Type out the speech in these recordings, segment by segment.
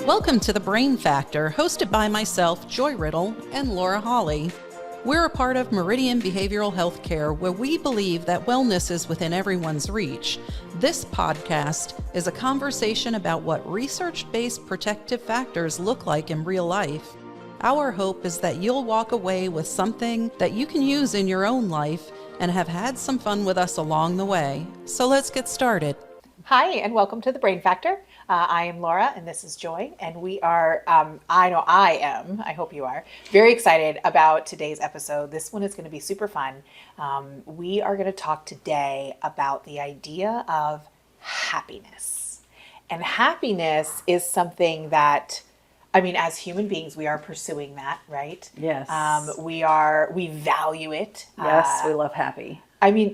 Welcome to The Brain Factor, hosted by myself, Joy Riddle, and Laura Hawley. We're a part of Meridian Behavioral Healthcare, where we believe that wellness is within everyone's reach. This podcast is a conversation about what research-based protective factors look like in real life. Our hope is that you'll walk away with something that you can use in your own life and have had some fun with us along the way. So let's get started. Hi, and welcome to The Brain Factor. I am Laura, and this is Joy, and we are, I hope you are, very excited about today's episode. This one is going to be super fun. We are going to talk today about the idea of happiness. And happiness is something that, as human beings, we are pursuing that, right? Yes. We value it. Yes, we love happy.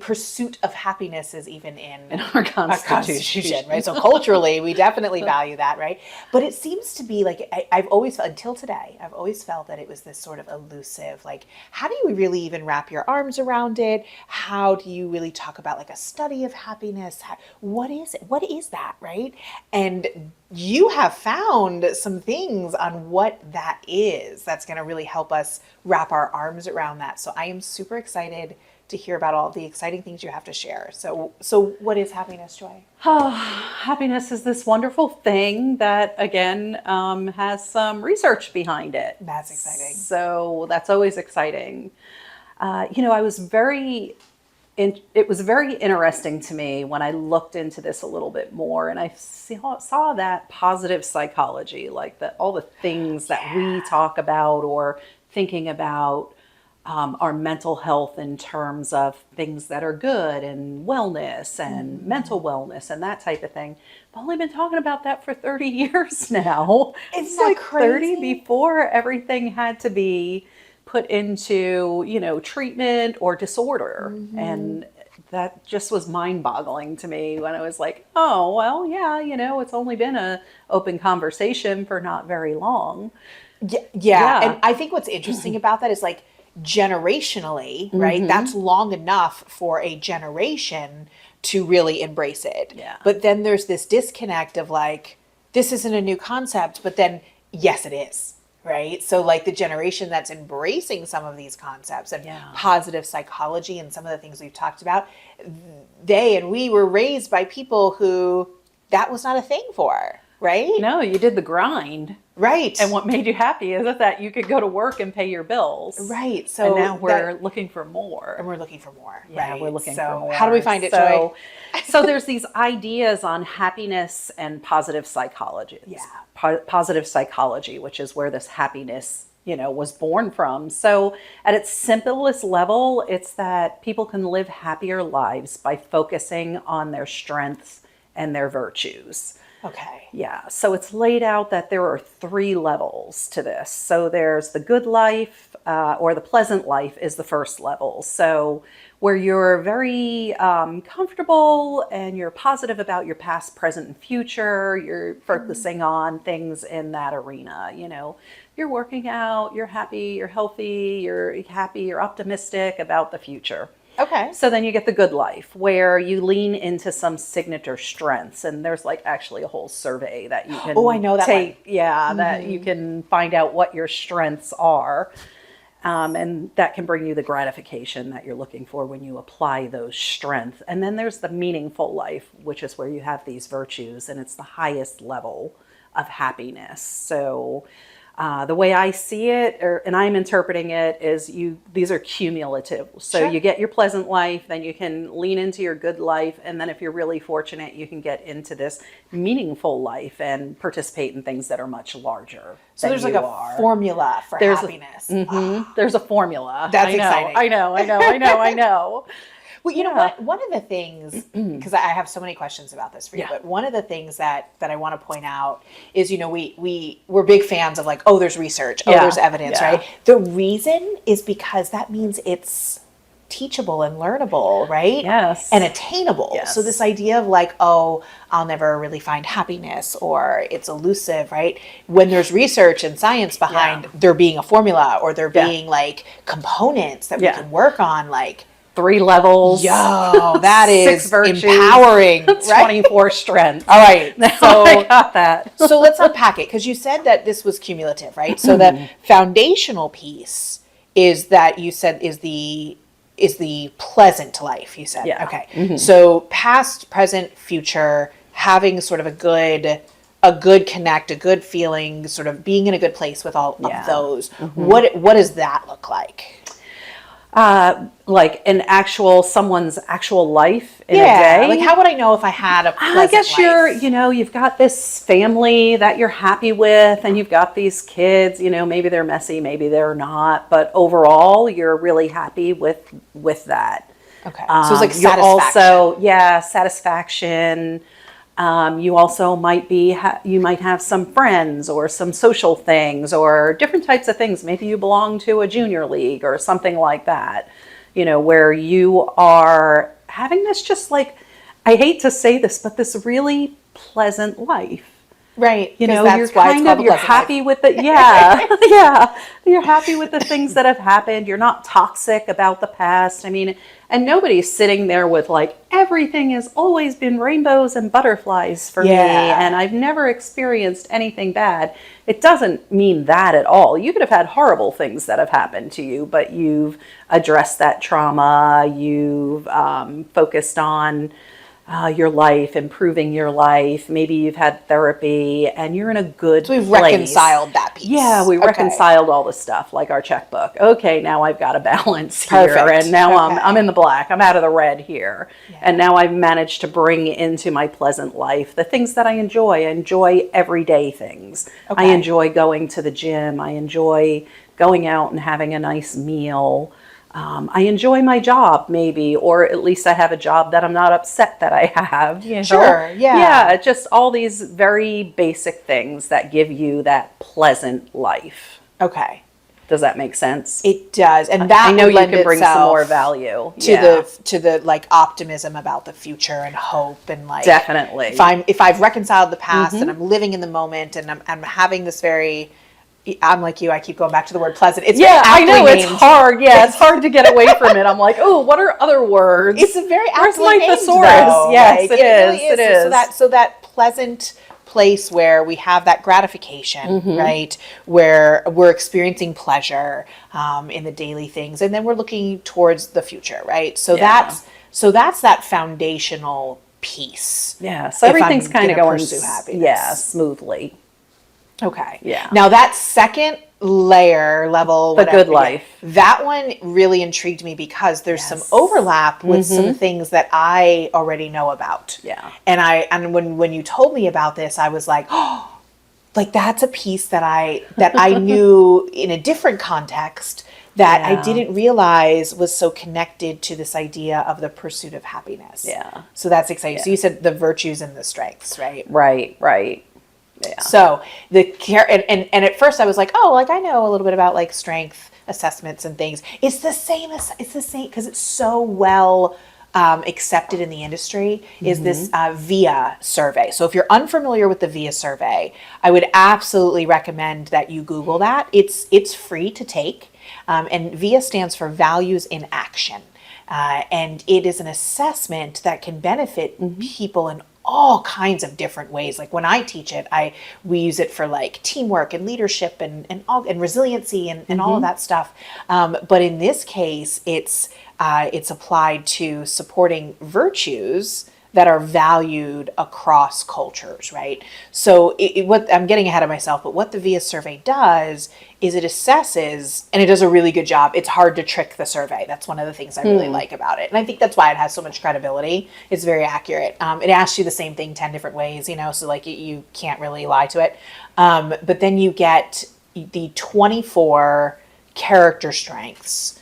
Pursuit of happiness is even in our Constitution, right? So culturally, we definitely value that, right? But it seems to be like, I've always felt that it was this sort of elusive, like, how do you really even wrap your arms around it? How do you really talk about like a study of happiness? What is it? What is that, right? And you have found some things on what that is that's going to really help us wrap our arms around that. So I am super excited to hear about all the exciting things you have to share. So what is happiness, Joy? Oh, happiness is this wonderful thing that, again, has some research behind it. That's exciting. So that's always exciting. It was very interesting to me when I looked into this a little bit more, and I saw that positive psychology, like all the things that we talk about or thinking about, our mental health in terms of things that are good and wellness and mental wellness and that type of thing. I've only been talking about that for 30 years now. It's like crazy. 30 before everything had to be put into, treatment or disorder. Mm-hmm. And that just was mind-boggling to me when I was like, oh, well, yeah, it's only been an open conversation for not very long. Yeah. And I think what's interesting about that is like, generationally, right? Mm-hmm. That's long enough for a generation to really embrace it. Yeah. But then there's this disconnect of like, this isn't a new concept, but then yes, it is, right? So like the generation that's embracing some of these concepts and positive psychology and some of the things we've talked about, we were raised by people who that was not a thing for, right? No, you did the grind. Right. And what made you happy is that you could go to work and pay your bills. Right. So and now we're looking for more. And we're looking for more. Yeah, right? We're looking for more. How do we find it, Joy? So there's these ideas on happiness and positive psychology. Yeah. Positive psychology, which is where this happiness, was born from. So at its simplest level, it's that people can live happier lives by focusing on their strengths and their virtues. Okay. Yeah. So it's laid out that there are 3 levels to this. So there's the good life, or the pleasant life is the first level. So where you're very comfortable and you're positive about your past, present, and future. You're focusing on things in that arena. You're working out, you're happy, you're healthy, you're optimistic about the future. Okay. So then you get the good life, where you lean into some signature strengths, and there's like actually a whole survey that you can I know that take. one. Yeah, that you can find out what your strengths are, and that can bring you the gratification that you're looking for when you apply those strengths. And then there's the meaningful life, which is where you have these virtues, and it's the highest level of happiness. So the way I see it, and I'm interpreting it, is these are cumulative. So you get your pleasant life, then you can lean into your good life, and then if you're really fortunate, you can get into this meaningful life and participate in things that are much larger. So there's like a formula for happiness. There's a formula. That's exciting. I know. Well, you know what? One of the things, because I have so many questions about this for you, but one of the things that I want to point out is, we're big fans of like, oh, there's research, there's evidence, right? The reason is because that means it's teachable and learnable, right? Yes. And attainable. Yes. So this idea of like, oh, I'll never really find happiness, or it's elusive, right? When there's research and science behind there being a formula, or there being like components that we can work on, like, 3 levels. Yo, that 6 is virtues, empowering, right? 24 strength. All right. So I got that. So let's unpack it, because you said that this was cumulative, right? So the foundational piece is that you said is the pleasant life, you said. Yeah. Okay. So past, present, future, having sort of a good connect, a good feeling, sort of being in a good place with all of those. What does that look like? Like someone's actual life in a Yeah, day. like how would I know if I had a pleasant I guess life? you've got this family that you're happy with, and you've got these kids, maybe they're messy, maybe they're not, but overall you're really happy with that. Okay. So it's like You're satisfaction. also, satisfaction. You also you might have some friends or some social things or different types of things. Maybe you belong to a junior league or something like that, where you are having this just like, I hate to say this, but this really pleasant life. Right. You're That's why it's called a you're pleasant happy life. with the, yeah. You're happy with the things that have happened. You're not toxic about the past. I mean, and nobody's sitting there with like, everything has always been rainbows and butterflies for me, and I've never experienced anything bad. It doesn't mean that at all. You could have had horrible things that have happened to you, but you've addressed that trauma. You've focused on your life, improving your life. Maybe you've had therapy and you're in a good So we've place. reconciled that piece. Yeah, we Okay. reconciled all the stuff, like our checkbook. Okay, now I've got a balance here, Perfect. and now Okay. I'm in the black. I'm out of the red here, and now I've managed to bring into my pleasant life the things that I enjoy. I enjoy everyday things. I Okay. enjoy going to the gym. I enjoy going out and having a nice meal. I enjoy my job, maybe, or at least I have a job that I'm not upset that I have. Sure, yeah. Yeah, just all these very basic things that give you that pleasant life. Okay. Does that make sense? It does, and that I know would you lend can bring some itself more value to the like optimism about the future and hope and like Definitely. if I've reconciled the past and I'm living in the moment and I'm having this very. I'm like you. I keep going back to the word pleasant. It's very I know aptly it's named. hard. Yeah, it's hard to get away from it. I'm like, oh, what are other words? It's a very Where's aptly my named, thesaurus? though. Yes, Like, it is. really It is. So that pleasant place where we have that gratification, right? Where we're experiencing pleasure in the daily things, and then we're looking towards the future, right? So that's that foundational piece. Yeah, so if everything's I'm kind of gonna going pursue happiness. smoothly. Okay. Yeah. Now that second level, The whatever, good life. that one really intrigued me because there's some Yes. overlap with some things that I already know about. Yeah. And when you told me about this, I was like, oh, like that's a piece that I knew in a different context that I Yeah. didn't realize was so connected to this idea of the pursuit of happiness. Yeah. So that's exciting. So you said the virtues and the strengths, right? Right. Yeah. So and at first I was like, oh, like I know a little bit about like strength assessments and things. It's the same because it's so well accepted in the industry. Is this VIA survey? So if you're unfamiliar with the VIA survey, I would absolutely recommend that you Google that. It's free to take, and VIA stands for Values in Action. And it is an assessment that can benefit people in all kinds of different ways. Like when I teach it, we use it for like teamwork and leadership and resiliency and all of that stuff. But in this case, it's applied to supporting virtues that are valued across cultures, right? So what I'm getting ahead of myself, but what the VIA survey does is it assesses, and it does a really good job. It's hard to trick the survey. That's one of the things I really like about it. And I think that's why it has so much credibility. It's very accurate. It asks you the same thing 10 different ways, so like you can't really lie to it. But then you get the 24 character strengths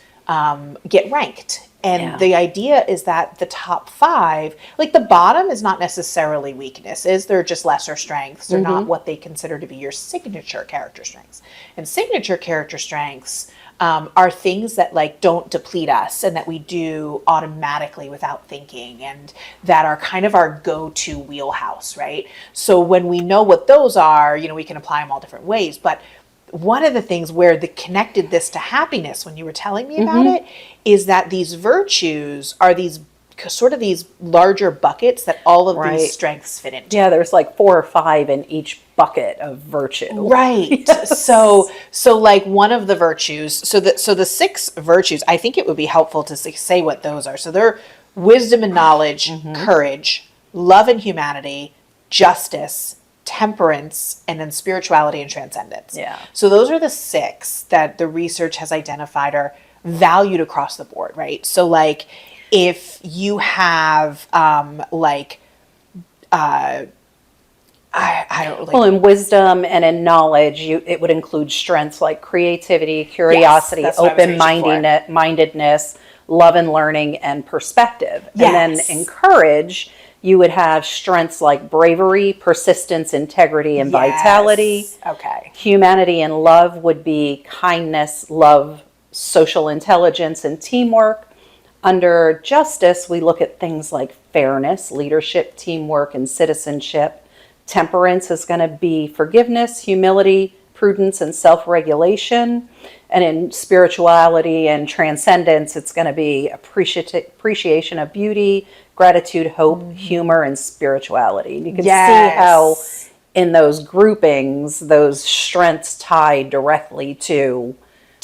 get ranked. And the idea is that the top 5, like the bottom is not necessarily weaknesses. They're just lesser strengths. They're not what they consider to be your signature character strengths. And signature character strengths are things that like don't deplete us and that we do automatically without thinking and that are kind of our go-to wheelhouse, right? So when we know what those are, we can apply them all different ways. But one of the things where the connected this to happiness when you were telling me about it is that these virtues are these sort of these larger buckets that all of Right. these strengths fit into. Yeah, there's like 4 or 5 in each bucket of virtue. Right. Yes. So like one of the virtues, so the 6 virtues, I think it would be helpful to say what those are. So they're wisdom and knowledge, courage, love and humanity, justice, temperance, and then spirituality and transcendence. Yeah. So those are the 6 that the research has identified are valued across the board, right? So like if you have I don't like. Well, in wisdom and in knowledge, it would include strengths like creativity, curiosity, that's what I was reaching for. open-mindedness, love and learning, and perspective. Yes. And then in courage, you would have strengths like bravery, persistence, integrity, and vitality. Yes. Okay. Humanity and love would be kindness, love, social intelligence, and teamwork. Under justice, we look at things like fairness, leadership, teamwork, and citizenship. Temperance is going to be forgiveness, humility, prudence, and self-regulation. And in spirituality and transcendence, it's going to be appreciation of beauty, gratitude, hope, humor, and spirituality. And you can see how in those groupings, those strengths tie directly to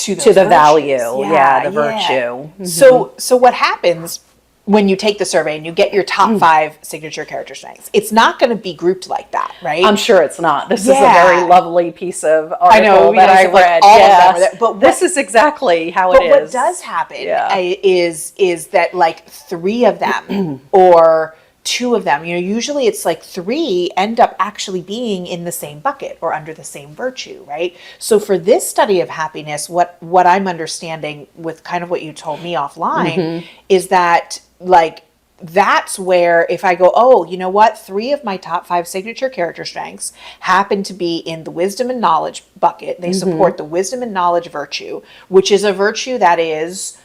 the virtues. value, the Yeah. virtue. So what happens when you take the survey and you get your top 5 signature character strengths? It's not going to be grouped like that, right? I'm sure it's not. This is a Yeah. very lovely piece of I know, article that I like, read. all of them Yes. are there. But this is exactly how But it what is. does happen Yeah. is that like 3 of them or 2 of them, usually it's like 3 end up actually being in the same bucket or under the same virtue, right? So for this study of happiness, what I'm understanding with kind of what you told me offline is that like that's where if I go, oh, you know what? 3 of my top 5 signature character strengths happen to be in the wisdom and knowledge bucket. They support the wisdom and knowledge virtue, which is a virtue that is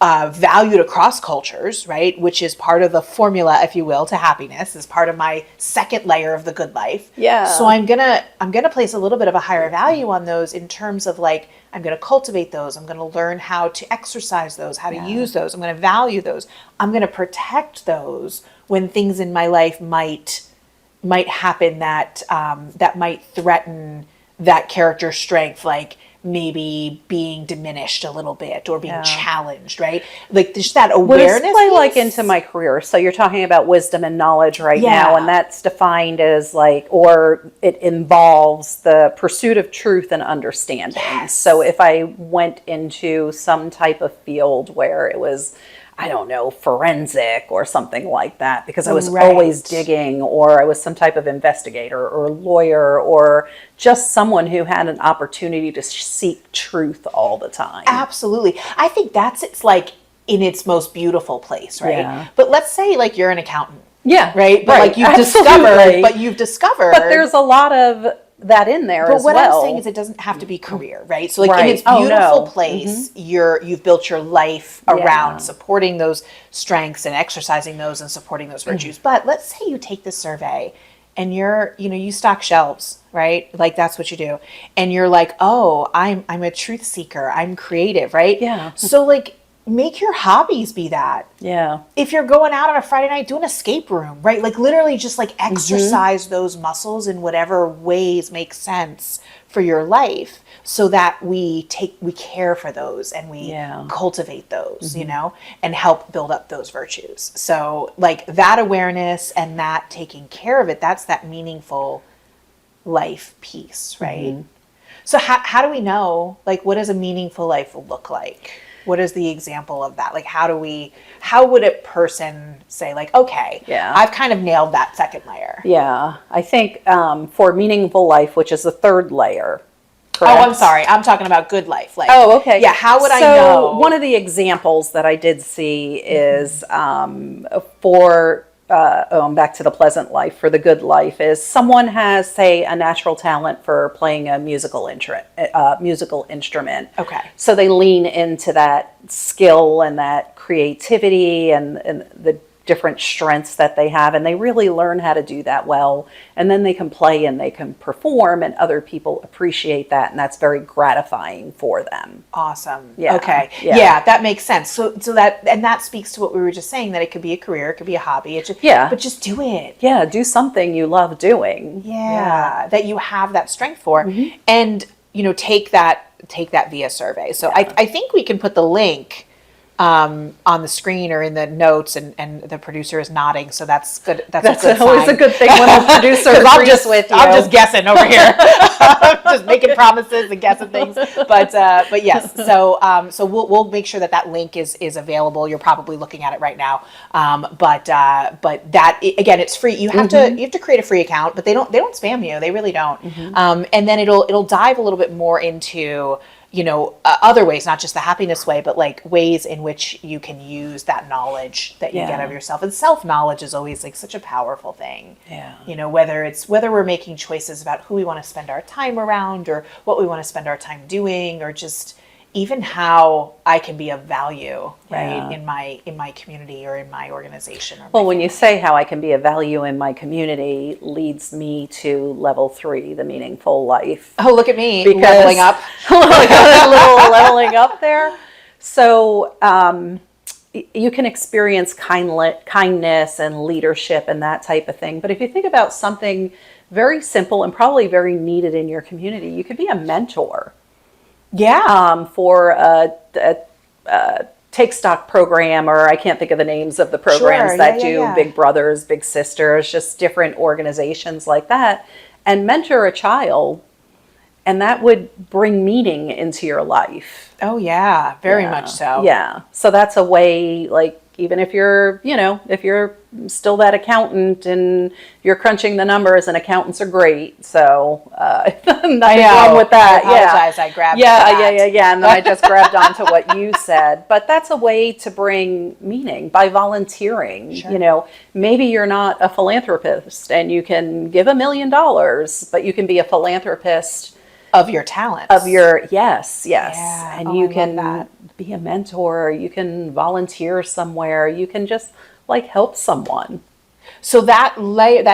valued across cultures, right? Which is part of the formula, if you will, to happiness, is part of my second layer of the good life. Yeah. So I'm gonna place a little bit of a higher value on those in terms of like, I'm gonna cultivate those. I'm gonna learn how to exercise those, how to use those. I'm gonna value those. I'm gonna protect those when things in my life might happen that that might threaten that character strength, like maybe being diminished a little bit or being challenged, right? Like just that awareness. What does play like into my career? So you're talking about wisdom and knowledge right now, and that's defined as like, or it involves the pursuit of truth and understanding. Yes. So if I went into some type of field where it was, I don't know, forensic or something like that, because I was always digging, or I was some type of investigator or lawyer, or just someone who had an opportunity to seek truth all the time. Absolutely. I think it's like in its most beautiful place, right? Yeah. But let's say like you're an accountant. Yeah. Right? But like you've discovered. But there's a lot of that in there as well. But what I'm saying is it doesn't have to be career, right? So like in its beautiful place, you've built your life around supporting those strengths and exercising those and supporting those virtues. But let's say you take this survey and you stock shelves, right? Like that's what you do. And you're like, oh, I'm a truth seeker. I'm creative, right? Yeah. So like make your hobbies be that. Yeah. If you're going out on a Friday night, do an escape room, right? Like literally just like exercise those muscles in whatever ways make sense for your life so that we care for those and we cultivate those, and help build up those virtues. So like that awareness and that taking care of it, that's that meaningful life piece, right? So how do we know, like, what does a meaningful life look like? What is the example of that? Like, how would a person say like, okay, I've kind of nailed that second layer. Yeah. I think for meaningful life, which is the third layer. Correct? Oh, I'm sorry. I'm talking about good life. Like, oh, okay. Yeah. How would I know? One of the examples that I did see is for back to the pleasant life, for the good life, is someone has, say, a natural talent for playing a musical instrument. Okay. So they lean into that skill and that creativity and the different strengths that they have, and they really learn how to do that well, and then they can play and they can perform, and other people appreciate that, and that's very gratifying for them. Awesome. Yeah. Okay. Yeah. Yeah, that makes sense. So that, and that speaks to what we were just saying, that it could be a career, it could be a hobby. It just, Yeah. but just do it. Yeah, do something you love doing. Yeah, that you have that strength for, and take that via survey. So I think we can put the link on the screen or in the notes, and the producer is nodding, so that's good. That's a good always sign. a good thing when a producer agrees with you. I'm just guessing over here, just making promises and guessing things. But yes, so we'll make sure that link is available. You're probably looking at it right now. But that, again, it's free. You have to create a free account, but they don't spam you. They really don't. And then it'll dive a little bit more into other ways, not just the happiness way, but like ways in which you can use that knowledge that you get of yourself. And self-knowledge is always like such a powerful thing. Yeah. Whether we're making choices about who we want to spend our time around, or what we want to spend our time doing, or just even how I can be of value, right, in my community or in my organization. Well, when you say how I can be of value in my community, leads me to level 3, the meaningful life. Oh, look at me, Because leveling up. a little leveling up there. So you can experience kindness and leadership and that type of thing. But if you think about something very simple and probably very needed in your community, you could be a mentor. Yeah. For a Take Stock program, or I can't think of the names of the programs that do Big Brothers, Big Sisters, just different organizations like that, and mentor a child, and that would bring meaning into your life. Oh yeah, very much so. Yeah. So that's a way, like, even if you're still that accountant and you're crunching the numbers, and accountants are great. So nothing wrong with that. I apologize. I grabbed Yeah. And then I just grabbed onto what you said. But that's a way to bring meaning by volunteering. Sure. Maybe you're not a philanthropist and you can give $1 million, but you can be a philanthropist of your talents. Yes. Yeah. And Oh, you I can love that. be a mentor, you can volunteer somewhere, you can just like help someone. So that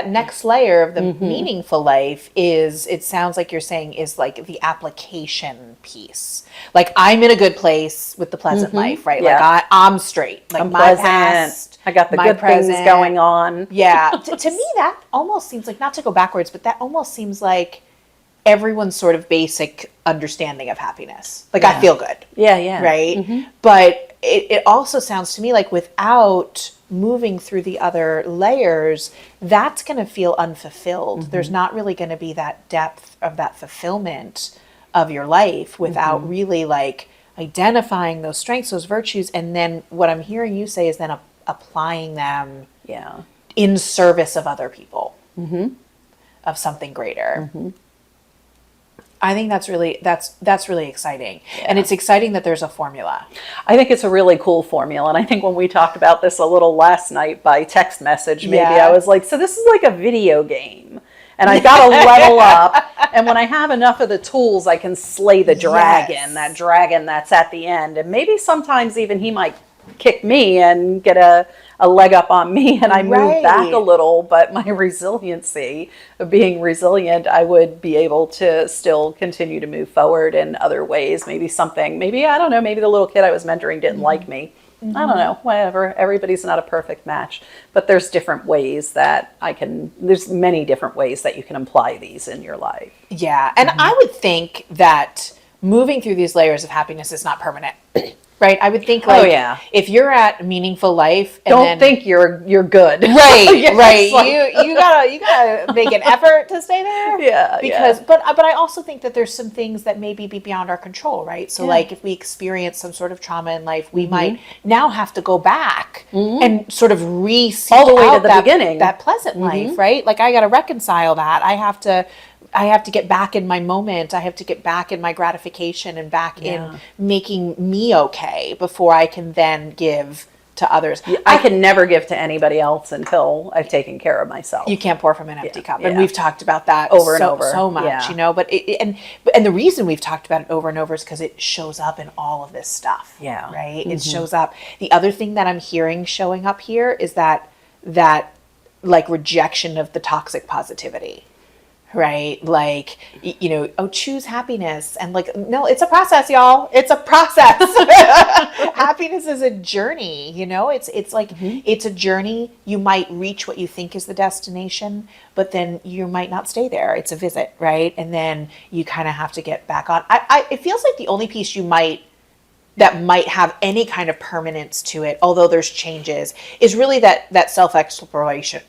next layer of the meaningful life it sounds like you're saying, is like the application piece. Like, I'm in a good place with the pleasant life, right? Yeah. Like I'm straight. Like, I'm my pleasant. past, I got the my good present. things going on. Yeah. To me, that almost seems like, not to go backwards, but that almost seems like everyone's sort of basic understanding of happiness. Like, I feel good. Yeah. Right? But it also sounds to me like, without moving through the other layers, that's going to feel unfulfilled. There's not really going to be that depth of that fulfillment of your life without really like identifying those strengths, those virtues. And then what I'm hearing you say is then applying them in service of other people, of something greater. I think that's really exciting. And it's exciting that there's a formula. I think it's a really cool formula. And I think when we talked about this a little last night by text message, maybe I was like, so this is like a video game. And I got to level up. And when I have enough of the tools, I can slay the dragon, that dragon that's at the end. And maybe sometimes even he might kick me and get a leg up on me, and I move back a little, but my resiliency of being resilient, I would be able to still continue to move forward in other ways. Maybe I don't know, maybe the little kid I was mentoring didn't like me. I don't know, whatever. Everybody's not a perfect match, but there's different ways that there's many different ways that you can apply these in your life. Yeah. And I would think that moving through these layers of happiness is not permanent. Right, I would think like, if you're at meaningful life, and don't think you're good. Right, right. Like, you gotta make an effort to stay there. Because, but I also think that there's some things that maybe be beyond our control, right? So like, if we experience some sort of trauma in life, we might now have to go back and sort of re-seek all the way out to the beginning, that pleasant life, right? Like, I gotta reconcile that. I have to get back in my moment. I have to get back in my gratification and back in making me okay before I can then give to others. I can never give to anybody else until I've taken care of myself. You can't pour from an empty cup. And we've talked about that over and over so much, but and the reason we've talked about it over and over is because it shows up in all of this stuff. Yeah. Right? It shows up. The other thing that I'm hearing showing up here is that that like rejection of the toxic positivity. Right? Like, oh, choose happiness. And like, no, it's a process, y'all. It's a process. Happiness is a journey, it's like, it's a journey. You might reach what you think is the destination, but then you might not stay there. It's a visit, right? And then you kind of have to get back on. It feels like the only piece that might have any kind of permanence to it, although there's changes, is really that self-exploration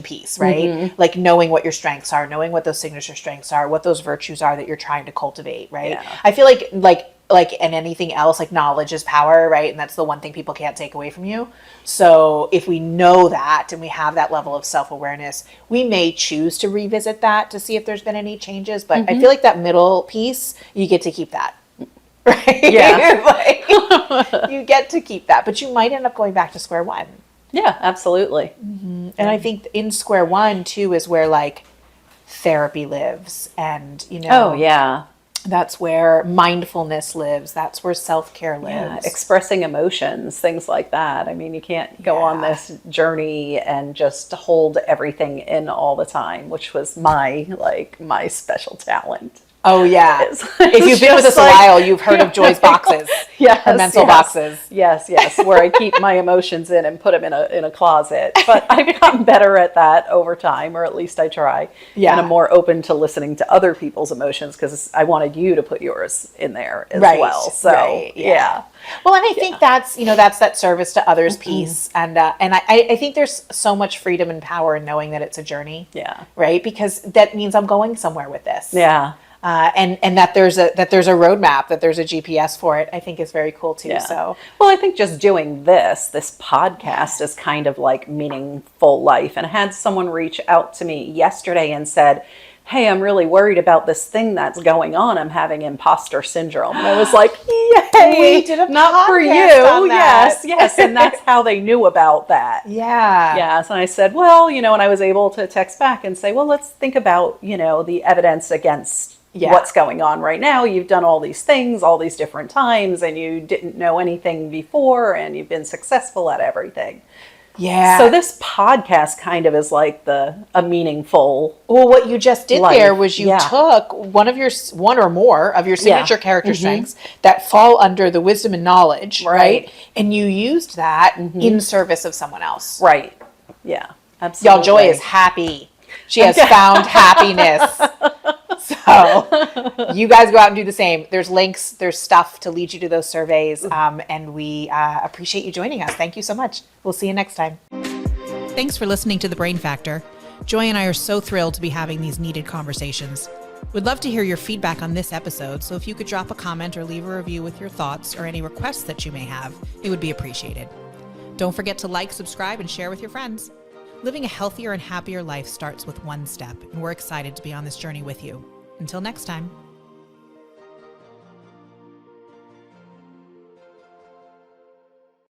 piece, right? Like knowing what your strengths are, knowing what those signature strengths are, what those virtues are that you're trying to cultivate, right? Yeah. I feel like in anything else, like knowledge is power, right? And that's the one thing people can't take away from you. So if we know that and we have that level of self-awareness, we may choose to revisit that to see if there's been any changes. But I feel like that middle piece, you get to keep that. Right? Yeah. Like, you get to keep that, but you might end up going back to square one. Yeah, absolutely. And I think in square one too is where like therapy lives, and Oh, yeah. that's where mindfulness lives. That's where self-care Yeah, lives. expressing emotions, things like that. I mean, you can't go on this journey and just hold everything in all the time, which was my special talent. Oh yeah. It's If you've been with us just a like- while, you've heard of Joy's boxes. Yes, Her mental yes. boxes. Yes, where I keep my emotions in and put them in a closet. But I've gotten better at that over time, or at least I try. Yeah. And I'm more open to listening to other people's emotions because I wanted you to put yours in there as Right, well. So right, yeah. yeah. Well, and I think that's that service to others piece, and I think there's so much freedom and power in knowing that it's a journey. Yeah. Right, because that means I'm going somewhere with this. Yeah. And that there's a roadmap, that there's a GPS for it, I think is very cool too. Yeah. So Well, I think just doing this podcast is kind of like meaningful life. And I had someone reach out to me yesterday and said, hey, I'm really worried about this thing that's going on. I'm having imposter syndrome. And I was like, yay, We did a not for you. podcast on that. Yes. And that's how they knew about that. yeah, Yes. And I said, well, and I was able to text back and say, well, let's think about, the evidence against what's going on right now. You've done all these things, all these different times, and you didn't know anything before, and you've been successful at everything. yeah. So this podcast kind of is like a meaningful. Well, what you just did life. there was you Yeah. took one or more of your signature character strengths that fall under the wisdom and knowledge, right? And you used that in service of someone else. Right. Yeah. Absolutely. Y'all, Joy is happy. She has found happiness. So you guys go out and do the same. There's links, there's stuff to lead you to those surveys. And we appreciate you joining us. Thank you so much. We'll see you next time. Thanks for listening to The Brain Factor. Joy and I are so thrilled to be having these needed conversations. We'd love to hear your feedback on this episode, so if you could drop a comment or leave a review with your thoughts or any requests that you may have, it would be appreciated. Don't forget to like, subscribe, and share with your friends. Living a healthier and happier life starts with one step, and we're excited to be on this journey with you. Until next time.